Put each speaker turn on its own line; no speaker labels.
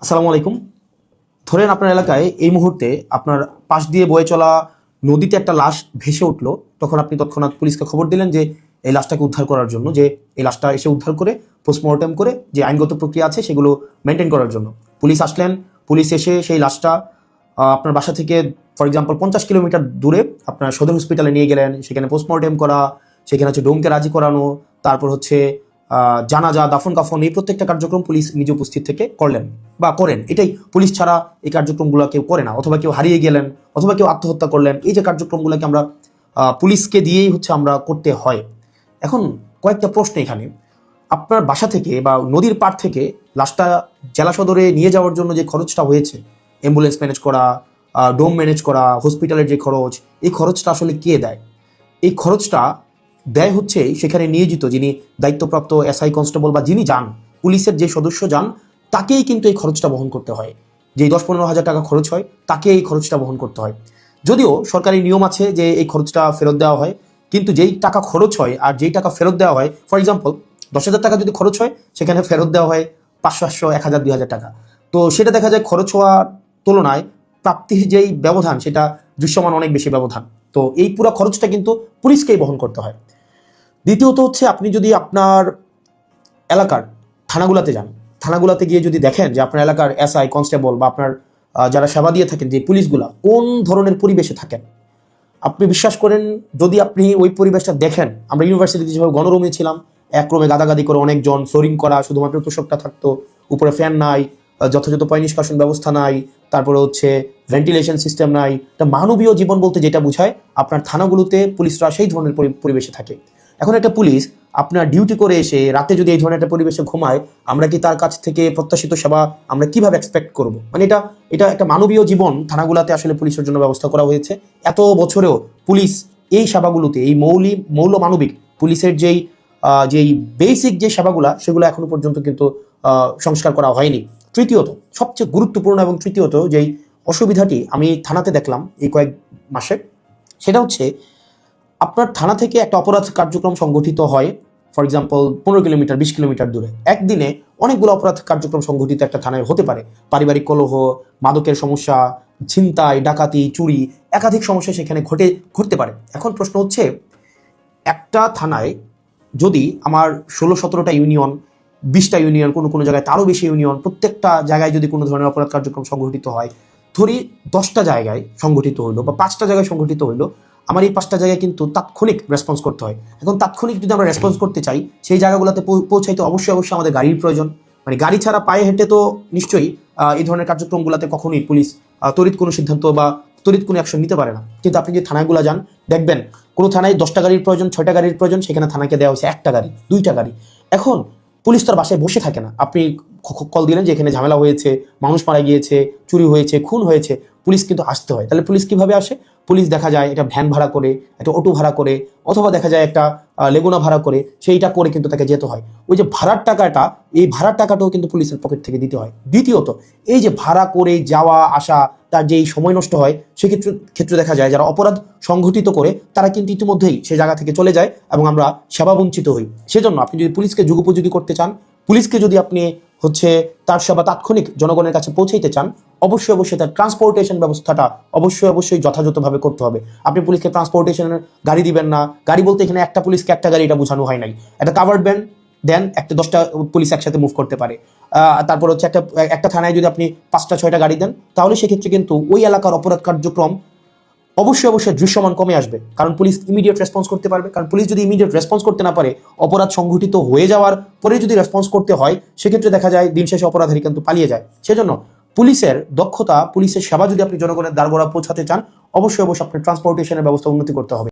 আসসালামু আলাইকুম। ধরেন আপনার এলাকায় এই মুহূর্তে আপনার পাশ দিয়ে বয়ে চলা নদীতে একটা লাশ ভেসে উঠলো। তখন আপনি তৎক্ষণাৎ পুলিশকে খবর দিলেন যে এই লাশটাকে উদ্ধার করার জন্য, যে এই লাশটা এসে উদ্ধার করে পোস্টমর্টেম করে যে আইনগত প্রক্রিয়া আছে সেগুলো মেনটেন করার জন্য পুলিশ আসলেন। পুলিশ এসে সেই লাশটা আপনার বাসা থেকে ফর এক্সাম্পল 50 কিলোমিটার দূরে আপনার সদর হসপিটালে নিয়ে গেলেন। সেখানে পোস্টমর্টেম করা, সেখানে হচ্ছে ডোমকে রাজি করানো, তারপর হচ্ছে জানাজা, দাফন কাফন, এই প্রত্যেকটা কার্যক্রম পুলিশ নিজে উপস্থিত থেকে করলেন বা করেন। এটাই, পুলিশ ছাড়া এই কার্যক্রমগুলো কেউ করে না। অথবা কেউ হারিয়ে গেলেন, অথবা কেউ আত্মহত্যা করলেন, এই যে কার্যক্রমগুলোকে আমরা পুলিশকে দিয়েই হচ্ছে আমরা করতে হয়। এখন কয়েকটা প্রশ্ন এখানে। আপনার বাসা থেকে বা নদীর পাড় থেকে লাশটা জেলা সদরে নিয়ে যাওয়ার জন্য যে খরচটা হয়েছে, অ্যাম্বুলেন্স ম্যানেজ করা, ডোম ম্যানেজ করা, হসপিটালের যে খরচ, এই খরচটা আসলে কে দেয়? এই খরচটা দেয় হচ্ছে সেখানে নিয়োজিত যিনি দায়িত্বপ্রাপ্ত এসআই, কনস্টেবল বা যিনি যান, পুলিশের যে সদস্য যান, তাকেই কিন্তু এই খরচটা বহন করতে হয়। যেই 10-15 হাজার টাকা খরচ হয়, তাকে এই খরচটা বহন করতে হয়। যদিও সরকারি নিয়ম আছে যে এই খরচটা ফেরত দেওয়া হয়, কিন্তু যেই টাকা খরচ হয় আর যেই টাকা ফেরত দেওয়া হয়, ফর এক্সাম্পল 10,000 টাকা যদি খরচ হয়, সেখানে ফেরত দেওয়া হয় 500, 1,000, 2,000 টাকা। তো সেটা দেখা যায় খরচ হওয়ার তুলনায় প্রাপ্তির যেই ব্যবধান, সেটা দৃশ্যমান অনেক বেশি ব্যবধান। তো এই পুরো খরচটা কিন্তু পুলিশকেই বহন করতে হয়। দ্বিতীয়ত হচ্ছে, আপনি যদি আপনার এলাকার থানাগুলাতে যান, থানাগুলাতে গিয়ে যদি দেখেন যে আপনার এলাকার এসআই, কনস্টেবল বা আপনার যারা সেবা দিয়ে থাকেন যে পুলিশগুলা কোন ধরনের পরিবেশে থাকেন, আপনি বিশ্বাস করেন, যদি আপনি ওই পরিবেশটা দেখেন, আমরা ইউনিভার্সিটিতে যেভাবে গণরুমে ছিলাম, এক রুমে গাদাগাদি করে অনেকজন, ফ্লোরিং করা, শুধুমাত্র তোষকটা থাকতো, উপরে ফ্যান নাই, যথাযথ পয় নিষ্কাশন ব্যবস্থা নাই, তারপরে হচ্ছে ভেন্টিলেশন সিস্টেম নাই। তা মানবীয় জীবন বলতে যেটা বোঝায়, আপনার থানাগুলোতে পুলিশরা সেই ধরনের পরিবেশে থাকে। এখন একটা পুলিশ আপনার ডিউটি করে এসে রাতে যদি এই ধরনের একটা পরিবেশে ঘুমায়, আমরা কি তার কাছ থেকে প্রত্যাশিত সেবা আমরা কিভাবে এক্সপেক্ট করব? মানে এটা এটা একটা মানবীয় জীবন থানাগুলোতে আসলে পুলিশের জন্য ব্যবস্থা করা হয়েছে। এত বছরেও পুলিশ এই সেবাগুলোতে, এই মৌল মানবিক পুলিশের যেই বেসিক যে সেবাগুলা, সেগুলো এখনো পর্যন্ত কিন্তু সংস্কার করা হয়নি। তৃতীয়ত, সবচেয়ে গুরুত্বপূর্ণ এবং তৃতীয়ত যেই অসুবিধাটি আমি থানাতে দেখলাম এই কয়েক মাসে, সেটা হচ্ছে আপনার থানা থেকে একটা অপরাধ কার্যক্রম সংগঠিত হয়, ফর এক্সাম্পল 15 কিলোমিটার, 20 কিলোমিটার দূরে। একদিনে অনেকগুলো অপরাধ কার্যক্রম সংগঠিত একটা থানায় হতে পারে। পারিবারিক কলহ, মাদকের সমস্যা, ছিনতাই, ডাকাতি, চুরি, একাধিক সমস্যা সেখানে ঘটতে পারে। এখন প্রশ্ন হচ্ছে, একটা থানায় যদি আমার 16-17টা ইউনিয়ন, 20টা ইউনিয়ন, কোনো কোনো জায়গায় তারও বেশি ইউনিয়ন, প্রত্যেকটা জায়গায় যদি কোনো ধরনের অপরাধ কার্যক্রম সংগঠিত হয়, ধরি 10টা জায়গায় সংগঠিত হইলো বা 5টা জায়গায় সংগঠিত হইলো, আমার এই 5টা জায়গায় কিন্তু তাৎক্ষণিক রেসপন্স করতে হয়। এখন তাৎক্ষণিক যদি আমরা রেসপন্স করতে চাই, সেই জায়গাগুলোতে পৌঁছাইতে অবশ্যই অবশ্যই আমাদের গাড়ির প্রয়োজন। মানে গাড়ি ছাড়া পায়ে হেঁটে তো নিশ্চয়ই এই ধরনের কার্যক্রমগুলোতে কখনোই পুলিশ তড়িৎ কোনো সিদ্ধান্ত বা তড়িৎ কোনো অ্যাকশন নিতে পারে না। কিন্তু আপনি যে থানাগুলো যান, দেখবেন কোনো থানায় 10টা গাড়ির প্রয়োজন, 6টা গাড়ির প্রয়োজন, সেখানে থানাকে দেওয়া হয়েছে 1টা গাড়ি, 2টা গাড়ি। এখন পুলিশ তার বাসায় বসে থাকে না। আপনি কল দিলেন যে এখানে ঝামেলা হয়েছে, মানুষ মারা গিয়েছে, চুরি হয়েছে, খুন হয়েছে, পুলিশ কিন্তু আসতে হয়। তাহলে পুলিশ কিভাবে আসে? পুলিশ দেখা যায় একটা ভ্যান ভাড়া করে, একটা অটো ভাড়া করে, অথবা দেখা যায় একটা লেগুনা ভাড়া করে, সেইটা করে কিন্তু তাকে যেতে হয়। ওই যে ভাড়ার টাকাটা, এই ভাড়ার টাকাটাও কিন্তু পুলিশের পকেট থেকে দিতে হয়। দ্বিতীয়ত, এই যে ভাড়া করে যাওয়া আসা, তার যেই সময় নষ্ট হয়, সেক্ষেত্রে দেখা যায় যারা অপরাধ সংঘটিত করে, তারা কিন্তু ইতিমধ্যেই সে জায়গা থেকে চলে যায় এবং আমরা সেবা বঞ্চিত হই। সেজন্য আপনি যদি পুলিশকে যুগোপযোগী করতে চান, পুলিশকে যদি আপনি হচ্ছে তার সেবা তাৎক্ষণিক জনগণের কাছে পৌঁছাইতে চান, অবশ্যই অবশ্যই তার ট্রান্সপোর্টেশন ব্যবস্থাটা অবশ্যই অবশ্যই যথাযথভাবে করতে হবে। আপনি পুলিশকে ট্রান্সপোর্টেশনের গাড়ি দিবেন না। গাড়ি বলতে এখানে একটা পুলিশকে একটা গাড়ি, এটা বোঝানো হয় নাই। একটা কাভার্ড ভ্যান দেন, একটা 10টা পুলিশ একসাথে মুভ করতে পারে। তারপর হচ্ছে একটা থানায় যদি আপনি 5টা 6টা গাড়ি দেন, তাহলে সেক্ষেত্রে কিন্তু ওই এলাকার অপরাধ কার্যক্রম অবশ্যই অবশ্যই দৃশ্যমান কমে আসবে। কারণ পুলিশ ইমিডিয়েট রেসপন্স করতে পারবে। কারণ পুলিশ যদি ইমিডিয়েট রেসপন্স করতে না পারে, অপরাধ সংঘটিত হয়ে যাওয়ার পরে যদি রেসপন্স করতে হয়, সেক্ষেত্রে দেখা যায় দিন শেষে অপরাধী কিন্তু পালিয়ে যায়। সেজন্য পুলিশের দক্ষতা, পুলিশের সেবা যদি আপনি জনগণের দ্বারগোড়া পৌঁছাতে চান, অবশ্যই অবশ্যই আপনার ট্রান্সপোর্টেশনের ব্যবস্থা উন্নতি করতে হবে।